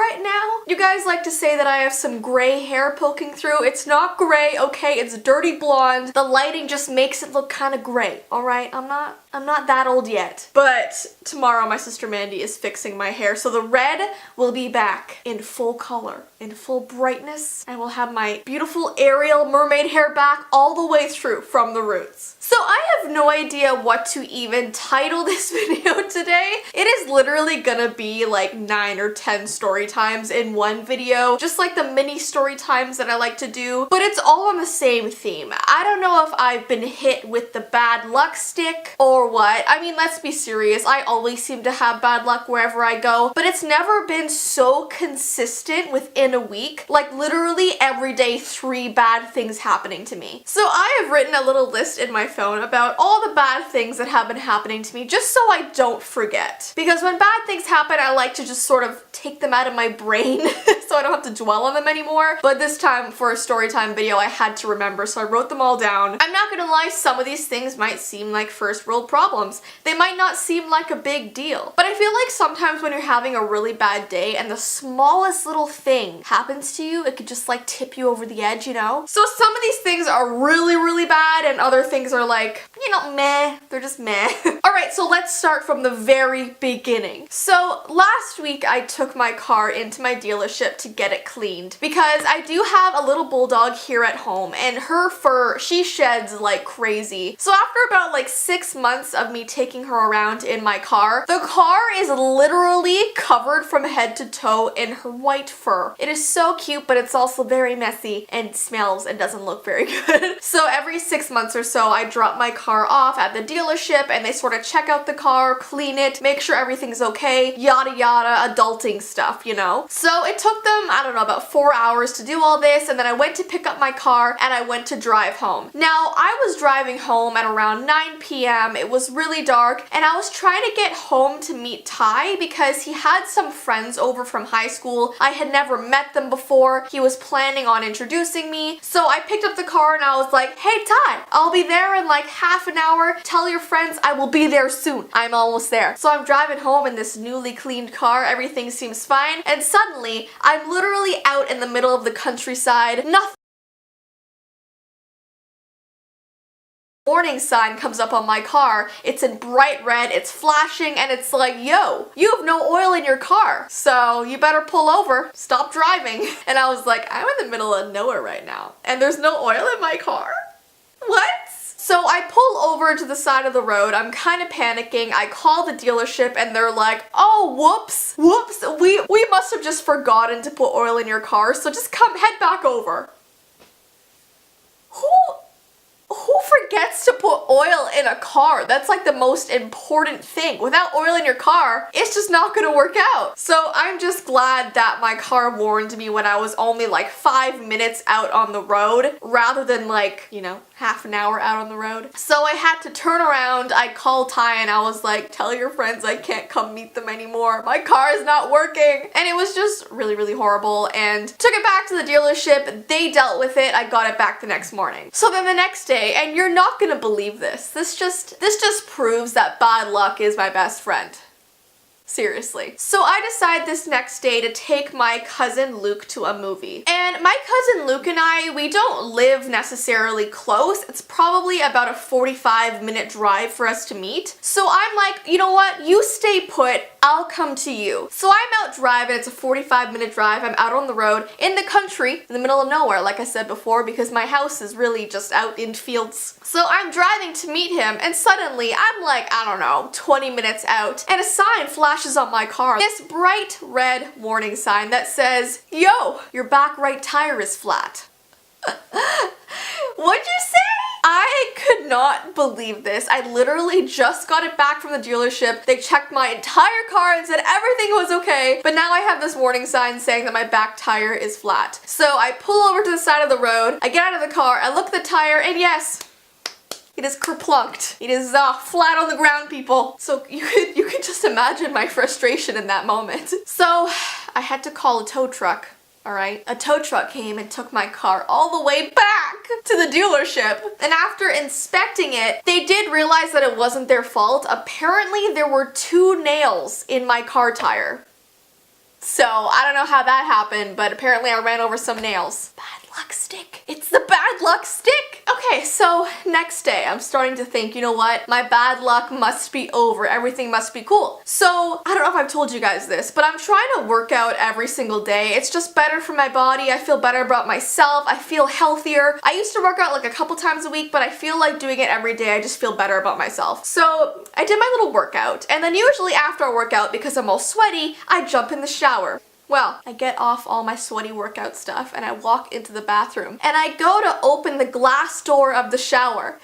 right now. You guys like to say that I have some gray hair poking through. It's not gray, okay? It's dirty blonde. The lighting just makes it look kind of gray, all right? I'm not that old yet. But tomorrow my sister Mandy is fixing my hair, so the red will be back in full color, in full brightness, and we'll have my beautiful Ariel mermaid hair back all the way through from the roots. So I have no idea what to even title this video today. It is literally gonna be like 9 or 10 story times in one video, just like the mini story times that I like to do, but it's all on the same theme. I don't know if I've been hit with the bad luck stick or what. I mean, let's be serious. I always seem to have bad luck wherever I go, but it's never been so consistent within a week. Like literally every day 3 bad things happening to me. So I have written a little list in my phone about all the bad things that have been happening to me just so I don't forget. Because when bad things happen, I like to just sort of take them out of my brain so I don't have to dwell on them anymore. But this time for a storytime video, I had to remember, so I wrote them all down. I'm not gonna lie, some of these things might seem like first world problems. They might not seem like a big deal. But I feel like sometimes when you're having a really bad day and the smallest little thing happens to you, it could just like tip you over the edge, you know? So some of these things are really, really bad and other things are like, you know, meh. They're just meh. Alright, so let's start from the very beginning. So last week I took my car into my dealership to get it cleaned because I do have a little bulldog here at home and her fur, she sheds like crazy. So after about like 6 months of me taking her around in my car, the car is literally covered from head to toe in her white fur. It is so cute, but it's also very messy and smells and doesn't look very good. So every 6 months or so, I drop my car off at the dealership and they sort of check out the car, clean it, make sure everything's okay, yada yada, adulting stuff, you know? So it took them, I don't know, about 4 hours to do all this, and then I went to pick up my car and I went to drive home. Now, I was driving home at around 9 p.m. It was really dark and I was trying to get home to meet Ty because he had some friends over from high school. I had never met them before. He was planning on introducing me. So I picked up the car and I was like, hey Ty, I'll be there in like half an hour. Tell your friends I will be there soon. I'm almost there. So I'm driving home in this newly cleaned car. Everything seems fine. And suddenly, I'm literally out in the middle of the countryside. Nothing. Warning sign comes up on my car. It's in bright red, it's flashing, and it's like, yo, you have no oil in your car, so you better pull over, stop driving. And I was like, I'm in the middle of nowhere right now, and there's no oil in my car? What? So I pull over to the side of the road, I'm kind of panicking, I call the dealership and they're like, oh whoops, we must have just forgotten to put oil in your car, so just head back over. Who forgets to put oil in a car? That's like the most important thing. Without oil in your car, it's just not gonna work out. So I'm just glad that my car warned me when I was only like 5 minutes out on the road rather than like, you know, half an hour out on the road. So I had to turn around, I called Ty and I was like, tell your friends I can't come meet them anymore. My car is not working. And it was just really, really horrible, and took it back to the dealership. They dealt with it. I got it back the next morning. So then the next day, and you're not gonna believe this. This just proves that bad luck is my best friend. Seriously. So I decide this next day to take my cousin Luke to a movie. And my cousin Luke and I, we don't live necessarily close. It's probably about a 45-minute drive for us to meet. So I'm like, you know what? You stay put. I'll come to you. So I'm out driving. It's a 45-minute drive. I'm out on the road in the country, in the middle of nowhere, like I said before, because my house is really just out in fields. So I'm driving to meet him, and suddenly I'm like, I don't know, 20 minutes out, and a sign flashes on my car. This bright red warning sign that says, yo, your back right tire is flat. What'd you say? I could not believe this. I literally just got it back from the dealership. They checked my entire car and said everything was okay, but now I have this warning sign saying that my back tire is flat. So I pull over to the side of the road, I get out of the car, I look at the tire, and yes, it is kerplunked. It is flat on the ground, people. So you could just imagine my frustration in that moment. So I had to call a tow truck. Alright, a tow truck came and took my car all the way back to the dealership. And after inspecting it, they did realize that it wasn't their fault. Apparently, there were 2 nails in my car tire. So I don't know how that happened, but apparently I ran over some nails. Bad luck stick. It's the bad luck stick. Okay, so next day I'm starting to think, you know what? My bad luck must be over. Everything must be cool. So I don't know if I've told you guys this, but I'm trying to work out every single day. It's just better for my body. I feel better about myself. I feel healthier. I used to work out like a couple times a week, but I feel like doing it every day. I just feel better about myself. So I did my little workout, and then usually after a workout, because I'm all sweaty, I jump in the shower. Well, I get off all my sweaty workout stuff and I walk into the bathroom and I go to open the glass door of the shower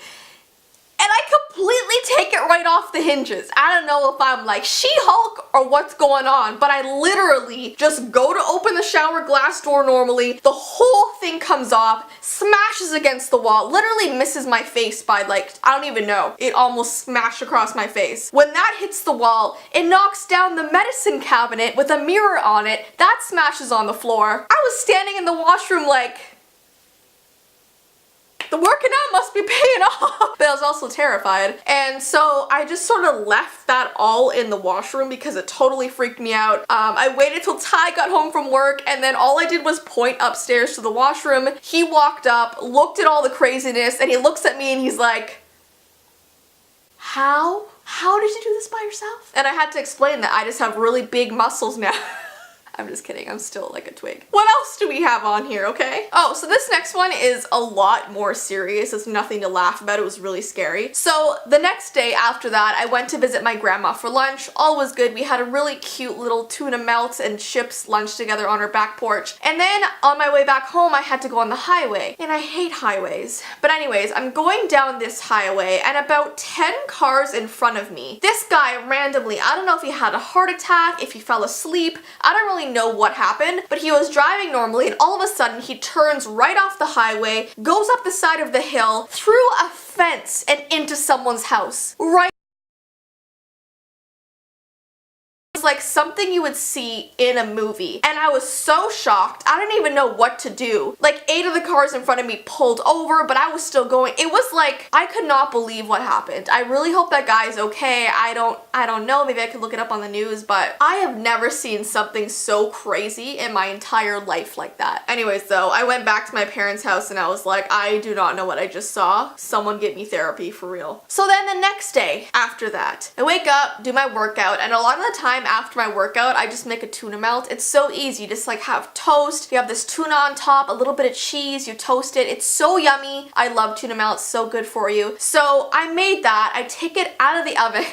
and I completely take it right off the hinges. I don't know if I'm like She-Hulk or what's going on, but I literally just go to open the shower glass door normally. The whole thing comes off, smashes against the wall, literally misses my face by like, I don't even know. It almost smashed across my face. When that hits the wall, it knocks down the medicine cabinet with a mirror on it. That smashes on the floor. I was standing in the washroom like, the working out must be paying off. But I was also terrified. And so I just sort of left that all in the washroom because it totally freaked me out. I waited till Ty got home from work and then all I did was point upstairs to the washroom. He walked up, looked at all the craziness, and he looks at me and he's like, How did you do this by yourself? And I had to explain that I just have really big muscles now. I'm just kidding, I'm still like a twig. What else do we have on here, okay? Oh, so this next one is a lot more serious. It's nothing to laugh about, it was really scary. So the next day after that, I went to visit my grandma for lunch. All was good. We had a really cute little tuna melt and chips lunch together on her back porch. And then on my way back home, I had to go on the highway. And I hate highways. But anyways, I'm going down this highway and about 10 cars in front of me. This guy randomly, I don't know if he had a heart attack, if he fell asleep, I don't really know what happened, but he was driving normally and all of a sudden he turns right off the highway, goes up the side of the hill, through a fence and into someone's house. Right. Like something you would see in a movie, and I was so shocked. I didn't even know what to do. Like 8 of the cars in front of me pulled over, but I was still going. It was like I could not believe what happened. I really hope that guy's okay. I don't know, maybe I could look it up on the news, but I have never seen something so crazy in my entire life like that. Anyways though, I went back to my parents' house and I was like, I do not know what I just saw. Someone get me therapy for real. So then the next day after that, I wake up, do my workout, and a lot of the time after my workout, I just make a tuna melt. It's so easy. You just like have toast, you have this tuna on top, a little bit of cheese, you toast it. It's so yummy. I love tuna melt, it's so good for you. So I made that, I take it out of the oven,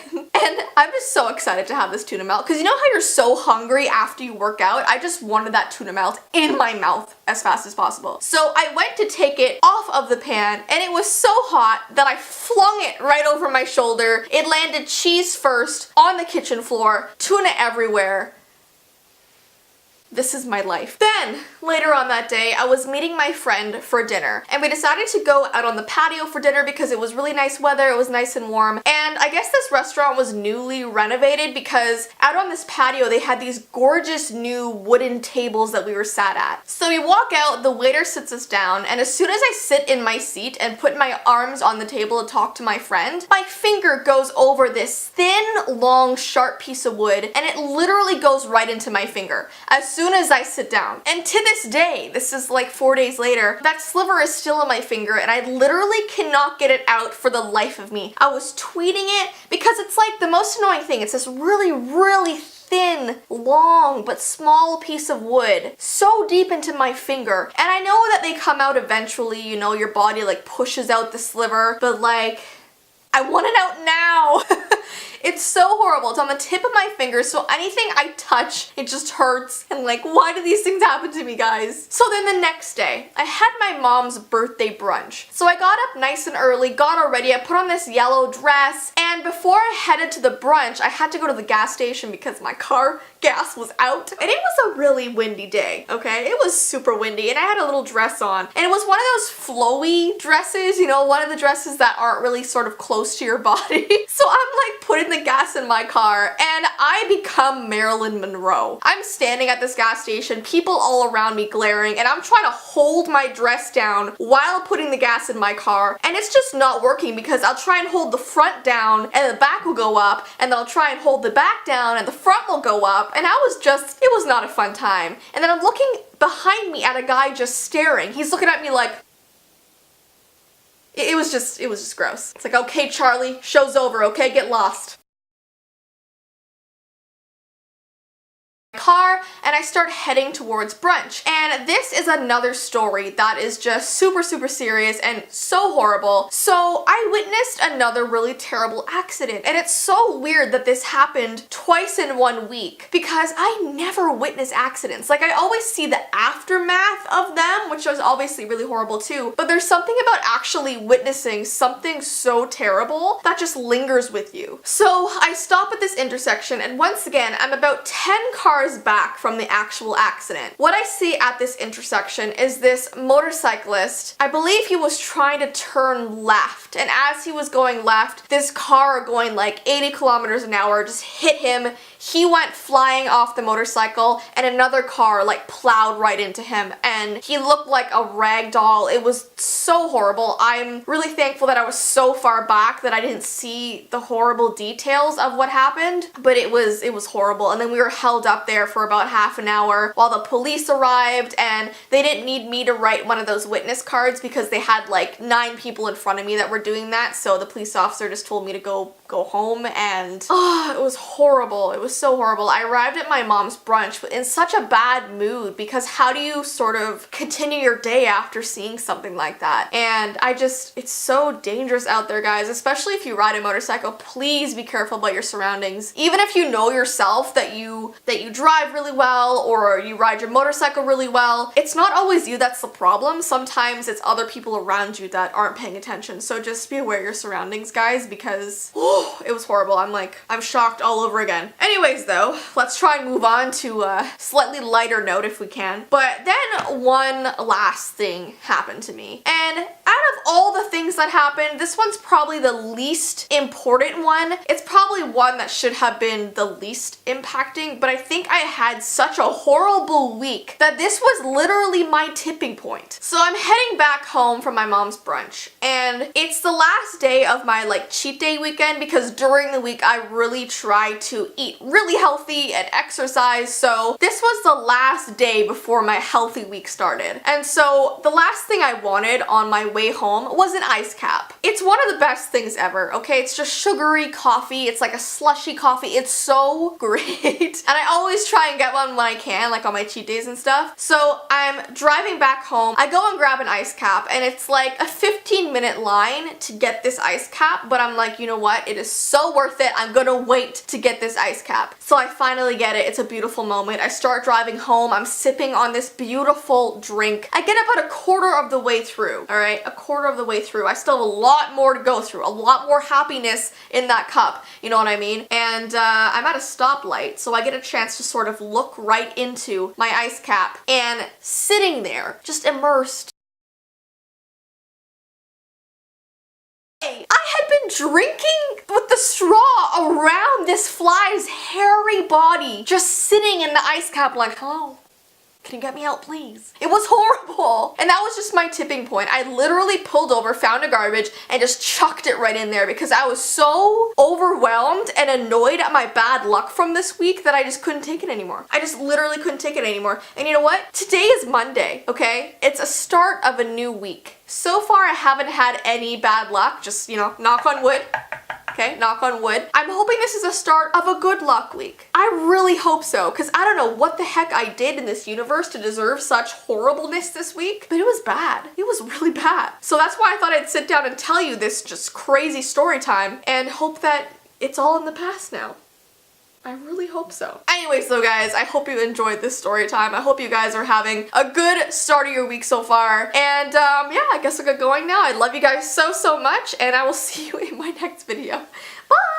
and I'm just so excited to have this tuna melt because you know how you're so hungry after you work out? I just wanted that tuna melt in my mouth as fast as possible. So I went to take it off of the pan and it was so hot that I flung it right over my shoulder. It landed cheese first on the kitchen floor, tuna everywhere. This is my life. Then, later on that day, I was meeting my friend for dinner, and we decided to go out on the patio for dinner because it was really nice weather, it was nice and warm, and I guess this restaurant was newly renovated because out on this patio they had these gorgeous new wooden tables that we were sat at. So we walk out, the waiter sits us down, and as soon as I sit in my seat and put my arms on the table to talk to my friend, my finger goes over this thin, long, sharp piece of wood, and it literally goes right into my finger as soon as I sit down. And to this day, this is like 4 days later, that sliver is still on my finger and I literally cannot get it out for the life of me. I was tweeting it because it's like the most annoying thing. It's this really, really thin, long, but small piece of wood so deep into my finger. And I know that they come out eventually, you know, your body like pushes out the sliver, but like, I want it out now. It's so horrible. It's on the tip of my finger, so anything I touch, it just hurts. And like, why do these things happen to me, guys? So then the next day, I had my mom's birthday brunch. So I got up nice and early, got all ready, I put on this yellow dress, and before I headed to the brunch, I had to go to the gas station because my car gas was out. And it was a really windy day, okay? It was super windy, and I had a little dress on. And it was one of those flowy dresses, you know, one of the dresses that aren't really sort of close to your body. So I'm like putting the gas in my car and I become Marilyn Monroe. I'm standing at this gas station, people all around me glaring, and I'm trying to hold my dress down while putting the gas in my car, and it's just not working because I'll try and hold the front down and the back will go up, and then I'll try and hold the back down and the front will go up, up, and it was not a fun time. And then I'm looking behind me at a guy just staring. He's looking at me like, it was just gross. It's like, okay, Charlie, show's over, okay, get lost. Car, and I start heading towards brunch. And this is another story that is just super serious and so horrible. So I witnessed another really terrible accident, and it's so weird that this happened twice in 1 week because I never witness accidents. Like, I always see the aftermath of them, which was obviously really horrible too, but there's something about actually witnessing something so terrible that just lingers with you. So I stop at this intersection, and once again I'm about 10 cars back from the actual accident. What I see at this intersection is this motorcyclist. I believe he was trying to turn left, and as he was going left, this car going like 80 kilometers an hour just hit him. He went flying off the motorcycle, and another car like plowed right into him, and he looked like a rag doll. It was so horrible. I'm really thankful that I was so far back that I didn't see the horrible details of what happened, but it was horrible. And then we were held up there for about half an hour while the police arrived, and they didn't need me to write one of those witness cards because they had like 9 people in front of me that were doing that, so the police officer just told me to go home, and it was horrible. It was so horrible. I arrived at my mom's brunch in such a bad mood because how do you sort of continue your day after seeing something like that? And it's so dangerous out there, guys, especially if you ride a motorcycle. Please be careful about your surroundings. Even if you know yourself that you drive really well or you ride your motorcycle really well, it's not always you that's the problem. Sometimes it's other people around you that aren't paying attention. So just be aware of your surroundings, guys, because it was horrible. I'm shocked all over again. Anyways though, let's try and move on to a slightly lighter note if we can. But then one last thing happened to me. And out of all the things that happened, this one's probably the least important one. It's probably one that should have been the least impacting, but I think I had such a horrible week that this was literally my tipping point. So I'm heading back home from my mom's brunch, and it's the last day of my like cheat day weekend because during the week I really try to eat really healthy and exercise. So this was the last day before my healthy week started. And so the last thing I wanted on my way home was an ice cap. It's one of the best things ever, okay? It's just sugary coffee. It's like a slushy coffee. It's so great. And I always try and get one when I can, like on my cheat days and stuff. So I'm driving back home. I go and grab an ice cap, and it's like a 15-minute line to get this ice cap, but I'm like, you know what? It is so worth it. I'm gonna wait to get this ice cap. So I finally get it. It's a beautiful moment. I start driving home. I'm sipping on this beautiful drink. I get about a quarter of the way through, all right? A quarter of the way through. I still have a lot more to go through, a lot more happiness in that cup, you know what I mean? And I'm at a stoplight, so I get a chance to sort of look right into my ice cap, and sitting there, just immersed. I had been drinking with the straw around this fly's hairy body, just sitting in the ice cap like, hello, can you get me out, please? It was horrible. And that was just my tipping point. I literally pulled over, found a garbage, and just chucked it right in there because I was so overwhelmed and annoyed at my bad luck from this week that I just couldn't take it anymore. I just literally couldn't take it anymore. And you know what? Today is Monday, okay? It's a start of a new week. So far, I haven't had any bad luck, just, you know, knock on wood. Okay, knock on wood. I'm hoping this is a start of a good luck week. I really hope so, because I don't know what the heck I did in this universe to deserve such horribleness this week, but it was bad. It was really bad. So that's why I thought I'd sit down and tell you this just crazy story time and hope that it's all in the past now. I really hope so. Anyways though, guys, I hope you enjoyed this story time. I hope you guys are having a good start of your week so far. And yeah, I guess I'll get going now. I love you guys so much, and I will see you in my next video. Bye!